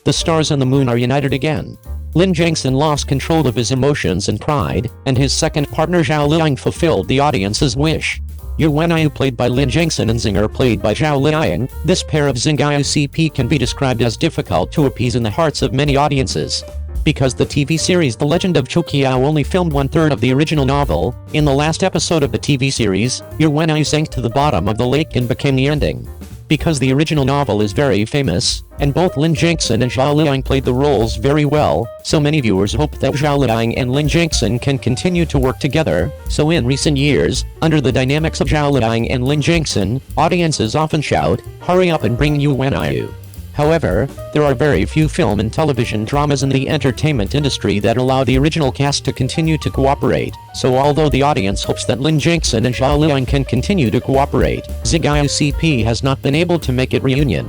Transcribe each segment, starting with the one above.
The stars and the moon are united again. Lin Gengxin lost control of his emotions and pride, and his second partner Zhao Liying fulfilled the audience's wish. Yu Wenyu played by Lin Gengxin and Zinger played by Zhao Liying. This pair of Zingaya CP can be described as difficult to appease in the hearts of many audiences. Because the TV series The Legend of Chuqiao only filmed 1/3 of the original novel, in the last episode of the TV series, Yu Wenyu sank to the bottom of the lake and became the ending. Because the original novel is very famous, and both Lin Gengxin and Zhao Liying played the roles very well, so many viewers hope that Zhao Liying and Lin Gengxin can continue to work together. So in recent years, under the dynamics of Zhao Liying and Lin Gengxin, audiences often shout, "Hurry up and bring Yu Wenyu." However, there are very few film and television dramas in the entertainment industry that allow the original cast to continue to cooperate, so although the audience hopes that Lin Gengxin and Zhao Liying can continue to cooperate, Zingaya CP has not been able to make it reunion.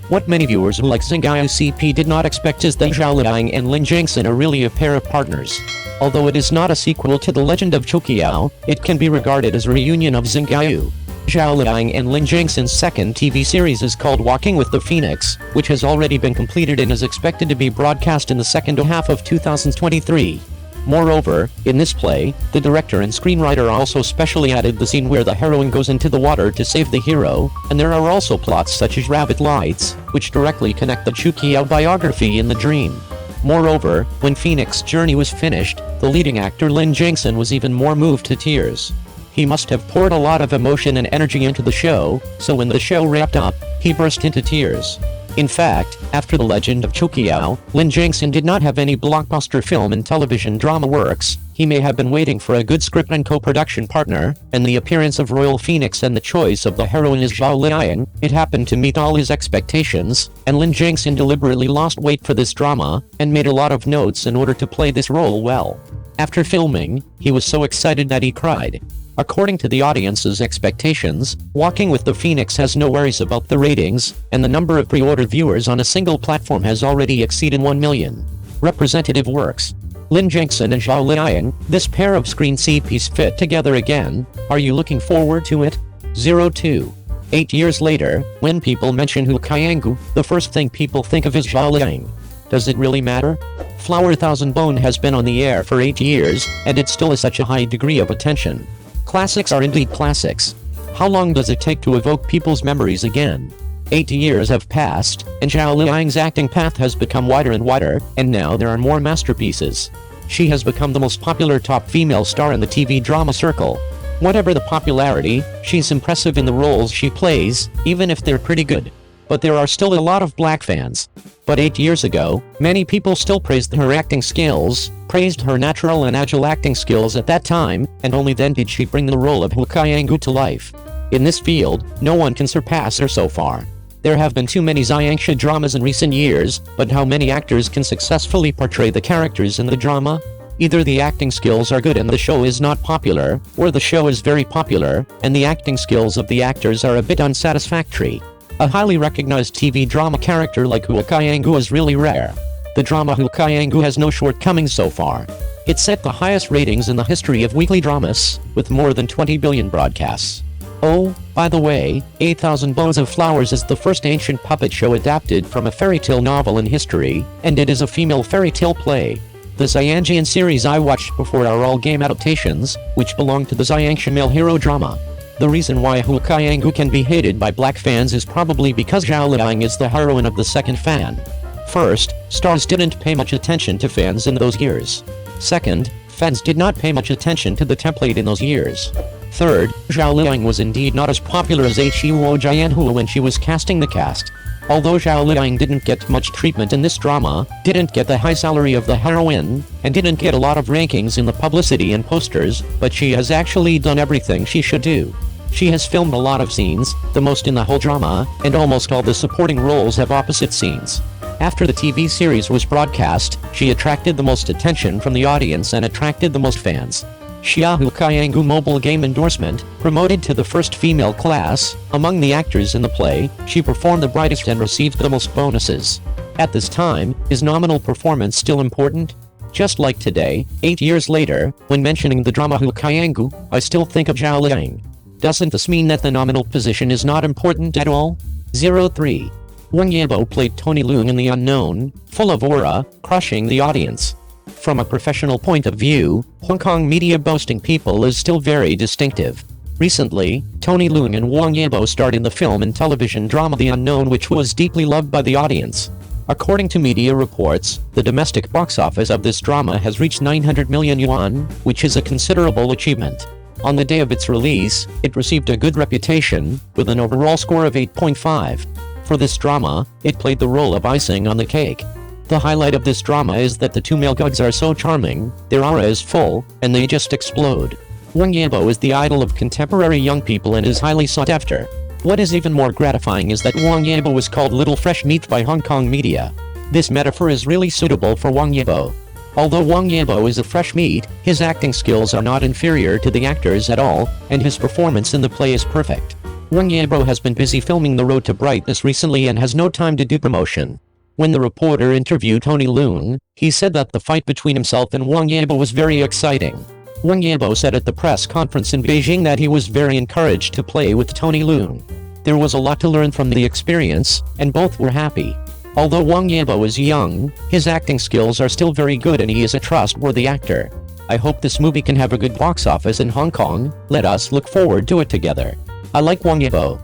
What many viewers who like Zingaya CP did not expect is that Zhao Liying and Lin Gengxin are really a pair of partners. Although it is not a sequel to The Legend of Chuqiao, it can be regarded as a reunion of Zingaya. Zhao Liying and Lin Gengxin's second TV series is called Walking with the Phoenix, which has already been completed and is expected to be broadcast in the second half of 2023. Moreover, in this play, the director and screenwriter also specially added the scene where the heroine goes into the water to save the hero, and there are also plots such as rabbit lights, which directly connect the Chuqiao biography in the dream. Moreover, when Phoenix's journey was finished, the leading actor Lin Gengxin was even more moved to tears. He must have poured a lot of emotion and energy into the show, so when the show wrapped up, he burst into tears. In fact, after The Legend of Chuqiao, Lin Gengxin did not have any blockbuster film and television drama works. He may have been waiting for a good script and co-production partner, and the appearance of Royal Phoenix and the choice of the heroine as Zhao Liying, it happened to meet all his expectations, and Lin Gengxin deliberately lost weight for this drama, and made a lot of notes in order to play this role well. After filming, he was so excited that he cried. According to the audience's expectations, Walking with the Phoenix has no worries about the ratings, and the number of pre-ordered viewers on a single platform has already exceeded 1 million. Representative works. Lin Gengxin and Zhao Liying, this pair of screen CPs fit together again. Are you looking forward to it? 02. 8 years later, when people mention Hukayangu, the first thing people think of is Zhao Liying. Does it really matter? Flower Thousand Bone has been on the air for 8 years, and it still has such a high degree of attention. Classics are indeed classics. How long does it take to evoke people's memories again? 8 years have passed, and Zhao Liying's acting path has become wider and wider, and now there are more masterpieces. She has become the most popular top female star in the TV drama circle. Whatever the popularity, she's impressive in the roles she plays, even if they're pretty good. But there are still a lot of black fans. But 8 years ago, many people still praised her acting skills, praised her natural and agile acting skills at that time, and only then did she bring the role of Hukayangu to life. In this field, no one can surpass her so far. There have been too many Xianxia dramas in recent years, but how many actors can successfully portray the characters in the drama? Either the acting skills are good and the show is not popular, or the show is very popular, and the acting skills of the actors are a bit unsatisfactory. A highly recognized TV drama character like Hukayangu is really rare. The drama Hukayangu has no shortcomings so far. It set the highest ratings in the history of weekly dramas, with more than 20 billion broadcasts. Oh, by the way, 8,000 Bows of Flowers is the first ancient puppet show adapted from a fairy tale novel in history, and it is a female fairy tale play. The Xianxian series I watched before are all game adaptations, which belong to the Xianxia male hero drama. The reason why Hukayangu can be hated by black fans is probably because Zhao Liying is the heroine of the second fan. First, stars didn't pay much attention to fans in those years. Second, fans did not pay much attention to the template in those years. Third, Zhao Liying was indeed not as popular as Huo Jianhua when she was casting the cast. Although Zhao Liying didn't get much treatment in this drama, didn't get the high salary of the heroine, and didn't get a lot of rankings in the publicity and posters, but she has actually done everything she should do. She has filmed a lot of scenes, the most in the whole drama, and almost all the supporting roles have opposite scenes. After the TV series was broadcast, she attracted the most attention from the audience and attracted the most fans. Xia Hukayangu mobile game endorsement, promoted to the first female class, among the actors in the play, she performed the brightest and received the most bonuses. At this time, is nominal performance still important? Just like today, 8 years later, when mentioning the drama Hukayangu, I still think of Zhao Liying. Doesn't this mean that the nominal position is not important at all? 03. Wang Yibo played Tony Leung in The Unknown, full of aura, crushing the audience. From a professional point of view, Hong Kong media boasting people is still very distinctive. Recently, Tony Leung and Wang Yibo starred in the film and television drama The Unknown, which was deeply loved by the audience. According to media reports, the domestic box office of this drama has reached 900 million yuan, which is a considerable achievement. On the day of its release, it received a good reputation, with an overall score of 8.5. For this drama, it played the role of icing on the cake. The highlight of this drama is that the two male gods are so charming, their aura is full, and they just explode. Wang Yibo is the idol of contemporary young people and is highly sought after. What is even more gratifying is that Wang Yibo was called Little Fresh Meat by Hong Kong media. This metaphor is really suitable for Wang Yibo. Although Wang Yibo is a fresh meat, his acting skills are not inferior to the actors at all, and his performance in the play is perfect. Wang Yibo has been busy filming The Road to Brightness recently and has no time to do promotion. When the reporter interviewed Tony Leung, he said that the fight between himself and Wang Yibo was very exciting. Wang Yibo said at the press conference in Beijing that he was very encouraged to play with Tony Leung. There was a lot to learn from the experience, and both were happy. Although Wang Yibo is young, his acting skills are still very good and he is a trustworthy actor. I hope this movie can have a good box office in Hong Kong. Let us look forward to it together. I like Wang Yibo.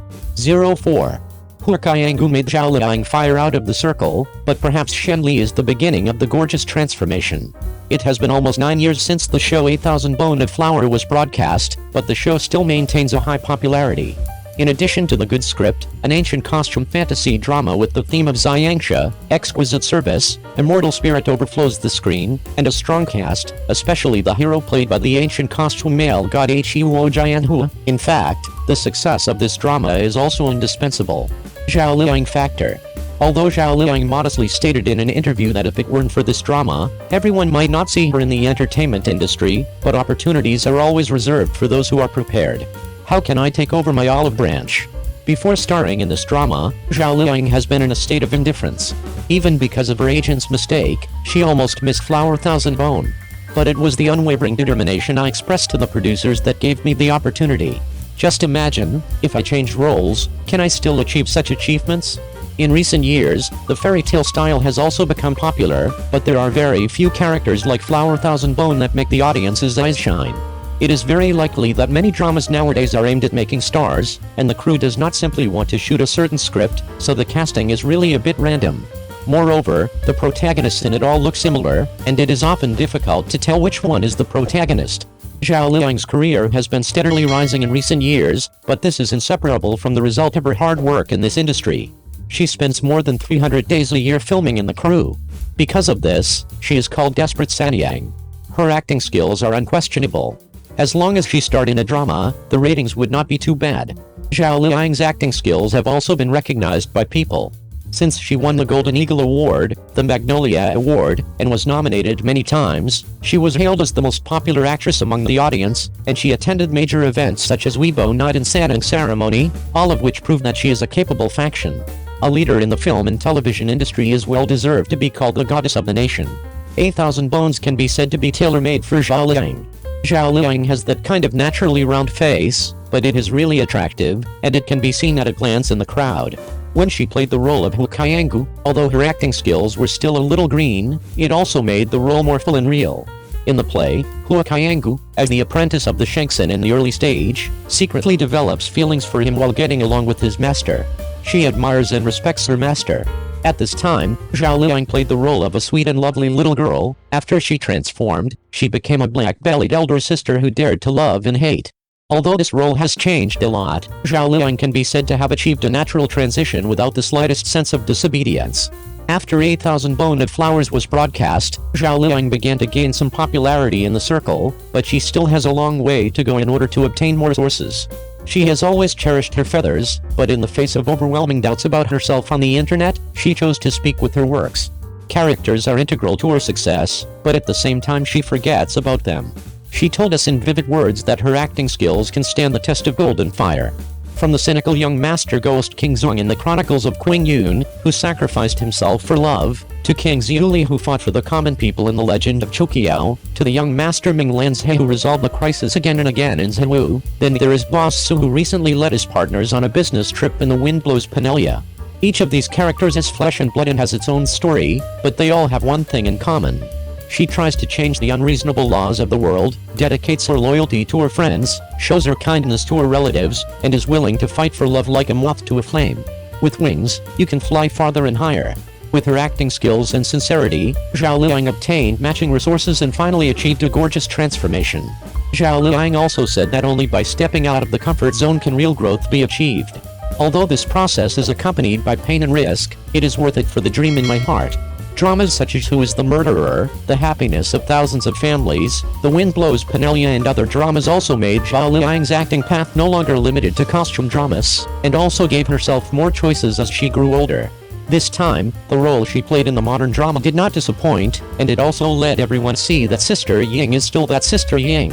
04. Hua Kaiyangu made Zhao Liying fire out of the circle, but perhaps Shen Li is the beginning of the gorgeous transformation. It has been almost 9 years since the show 8,000 Bone of Flower was broadcast, but the show still maintains a high popularity. In addition to the good script, an ancient costume fantasy drama with the theme of Xiangsha, exquisite service, immortal spirit overflows the screen, and a strong cast, especially the hero played by the ancient costume male god Huo Jianhua. In fact, the success of this drama is also indispensable. Zhao Liying factor. Although Zhao Liying modestly stated in an interview that if it weren't for this drama, everyone might not see her in the entertainment industry, but opportunities are always reserved for those who are prepared. How can I take over my olive branch? Before starring in this drama, Zhao Liying has been in a state of indifference. Even because of her agent's mistake, she almost missed Flower Thousand Bone. But it was the unwavering determination I expressed to the producers that gave me the opportunity. Just imagine, if I changed roles, can I still achieve such achievements? In recent years, the fairy tale style has also become popular, but there are very few characters like Flower Thousand Bone that make the audience's eyes shine. It is very likely that many dramas nowadays are aimed at making stars, and the crew does not simply want to shoot a certain script, so the casting is really a bit random. Moreover, the protagonists in it all look similar, and it is often difficult to tell which one is the protagonist. Zhao Liying's career has been steadily rising in recent years, but this is inseparable from the result of her hard work in this industry. She spends more than 300 days a year filming in the crew. Because of this, she is called Desperate Sanyang. Her acting skills are unquestionable. As long as she starred in a drama, the ratings would not be too bad. Zhao Liying's acting skills have also been recognized by people. Since she won the Golden Eagle Award, the Magnolia Award, and was nominated many times, she was hailed as the most popular actress among the audience, and she attended major events such as Weibo Night and Sanang Ceremony, all of which prove that she is a capable faction. A leader in the film and television industry is well deserved to be called the goddess of the nation. 8,000 Bones can be said to be tailor-made for Zhao Liying. Zhao Liying has that kind of naturally round face, but it is really attractive, and it can be seen at a glance in the crowd. When she played the role of Hua Kaiyangu, although her acting skills were still a little green, it also made the role more full and real. In the play, Hua Kaiyangu, as the apprentice of the Gengxin in the early stage, secretly develops feelings for him while getting along with his master. She admires and respects her master. At this time, Zhao Liying played the role of a sweet and lovely little girl. After she transformed, she became a black-bellied elder sister who dared to love and hate. Although this role has changed a lot, Zhao Liying can be said to have achieved a natural transition without the slightest sense of disobedience. After 8,000 Bone of Flowers was broadcast, Zhao Liying began to gain some popularity in the circle, but she still has a long way to go in order to obtain more sources. She has always cherished her feathers, but in the face of overwhelming doubts about herself on the internet, she chose to speak with her works. Characters are integral to her success, but at the same time she forgets about them. She told us in vivid words that her acting skills can stand the test of golden fire. From the cynical young master ghost King Zong in the Chronicles of Qing Yun, who sacrificed himself for love, to King Ziuli who fought for the common people in the legend of Chokiao, to the young master Ming Lanzhe who resolved the crisis again and again in Zhenwu, then there is Boss Su who recently led his partners on a business trip in the Wind Blows Penelia. Each of these characters is flesh and blood and has its own story, but they all have one thing in common. She tries to change the unreasonable laws of the world, dedicates her loyalty to her friends, shows her kindness to her relatives, and is willing to fight for love like a moth to a flame. With wings, you can fly farther and higher. With her acting skills and sincerity, Zhao Liying obtained matching resources and finally achieved a gorgeous transformation. Zhao Liying also said that only by stepping out of the comfort zone can real growth be achieved. Although this process is accompanied by pain and risk, it is worth it for the dream in my heart. Dramas such as Who is the Murderer, The Happiness of Thousands of Families, The Wind Blows Penelia and other dramas also made Zhao Liying's acting path no longer limited to costume dramas, and also gave herself more choices as she grew older. This time, the role she played in the modern drama did not disappoint, and it also let everyone see that Sister Ying is still that Sister Ying.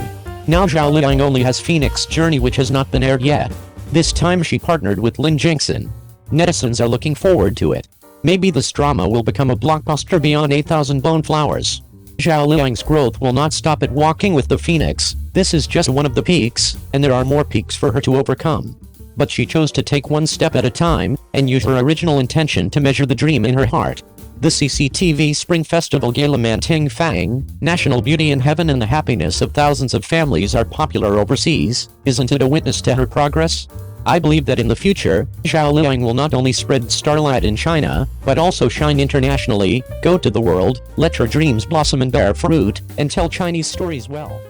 Now Zhao Liying only has Phoenix Journey, which has not been aired yet. This time she partnered with Lin Gengxin. Netizens are looking forward to it. Maybe this drama will become a blockbuster beyond 8,000 Bone Flowers. Zhao Liying's growth will not stop at Walking with the Phoenix. This is just one of the peaks, and there are more peaks for her to overcome. But she chose to take one step at a time, and use her original intention to measure the dream in her heart. The CCTV Spring Festival Gala Manting Fang, National Beauty in Heaven and the Happiness of Thousands of Families are popular overseas. Isn't it a witness to her progress? I believe that in the future, Zhao Liying will not only spread starlight in China, but also shine internationally, go to the world, let her dreams blossom and bear fruit, and tell Chinese stories well.